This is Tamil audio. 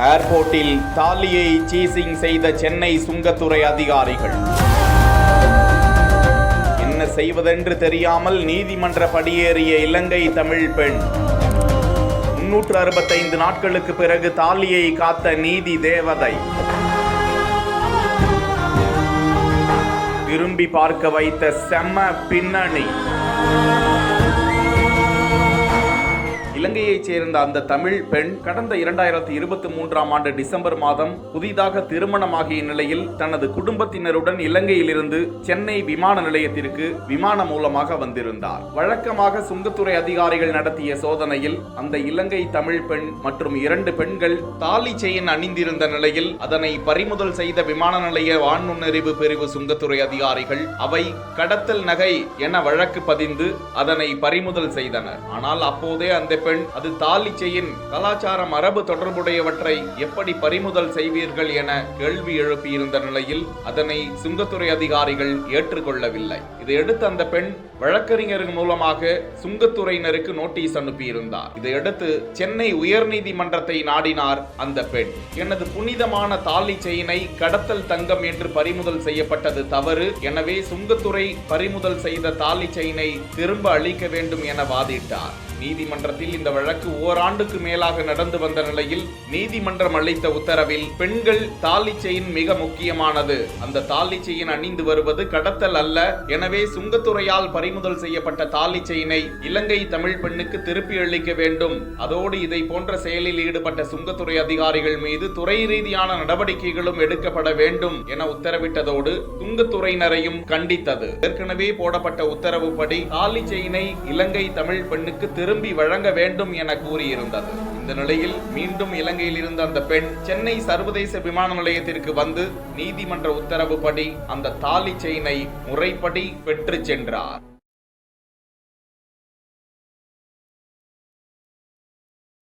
ஏர்போர்ட்டில் தாலியை சீசிங் செய்த சென்னை சுங்கத்துறை அதிகாரிகள். என்ன செய்வதென்று தெரியாமல் நீதிமன்ற படியேறிய இலங்கை தமிழ் பெண். 365 நாட்களுக்கு பிறகு தாலியை காத்த நீதி தேவதை. திரும்பி பார்க்க வைத்த செம்ம பின்னணி. இலங்கையைச் சேர்ந்த அந்த தமிழ் பெண் கடந்த 2023ஆம் ஆண்டு டிசம்பர் மாதம் புதிதாக திருமணமாகிய நிலையில் தனது குடும்பத்தினருடன் இலங்கையிலிருந்து சென்னை விமான நிலையத்திற்கு விமானம் மூலமாக வந்திருந்தார். வழக்கமாக சுங்கத்துறை அதிகாரிகள் நடத்திய சோதனையில் அந்த இலங்கை தமிழ் பெண் மற்றும் 2 பெண்கள் தாலி செயின் அணிந்திருந்த நிலையில் அதனை பறிமுதல் செய்த விமான நிலைய வான்முன்னறிவு பிரிவு சுங்கத்துறை அதிகாரிகள் அவை கடத்தல் நகை என வழக்கு பதிந்து அதனை பறிமுதல் செய்தனர். ஆனால் அப்போதே அந்த பெண் அது தாலி செயின் கலாச்சார மரபு தொடர்புடையவற்றை எப்படி பறிமுதல் செய்வீர்கள் என கேள்வி எழுப்பியிருந்த நிலையில் அதனை சுங்கத்துறை அதிகாரிகள் ஏற்றுக்கொள்ளவில்லை. இதையடுத்து அந்த பெண் வழக்கறிஞர்கள் மூலமாக சுங்கத்துறையினருக்கு நோட்டீஸ் அனுப்பியிருந்தார். இதையடுத்து சென்னை உயர்நீதிமன்றத்தை நாடினார் அந்த பெண். எனது புனிதமான தாலி செயினை கடத்தல் தங்கம் என்று பறிமுதல் செய்யப்பட்டது தவறு. எனவே சுங்கத்துறை பறிமுதல் செய்த தாலி செயினை திரும்ப அளிக்க வேண்டும் என வாதிட்டார். நீதிமன்றத்தில் இந்த வழக்கு ஓராண்டுக்கு மேலாக நடந்து வந்த நிலையில் நீதிமன்றம் அளித்த உத்தரவில் பெண்கள் தாலி செயின் மிக முக்கியமானது, அந்த தாலி செயின் அணிந்து வருவது கடத்தல் அல்ல. எனவே சுங்கத்துறையால் பறிமுதல் செய்யப்பட்ட தாலி செயினை இலங்கை தமிழ் பெண்ணுக்கு திருப்பி அளிக்க வேண்டும். அதோடு இதை போன்ற செயலில் ஈடுபட்ட சுங்கத்துறை அதிகாரிகள் மீது துறை ரீதியான நடவடிக்கைகளும் எடுக்கப்பட வேண்டும் என உத்தரவிட்டதோடு சுங்கத்துறையினரையும் கண்டித்தது. ஏற்கனவே போடப்பட்ட உத்தரவுப்படி தாலி செயினை இலங்கை தமிழ் பெண்ணுக்கு திரும்பி வழங்க வேண்டும் என கூறியிருந்தது. இந்த நிலையில் மீண்டும் இலங்கையில் இருந்த அந்த பெண் சென்னை சர்வதேச விமான நிலையத்திற்கு வந்து நீதிமன்ற உத்தரவுப்படி அந்த தாலி செயினை முறைப்படி பெற்று சென்றார்.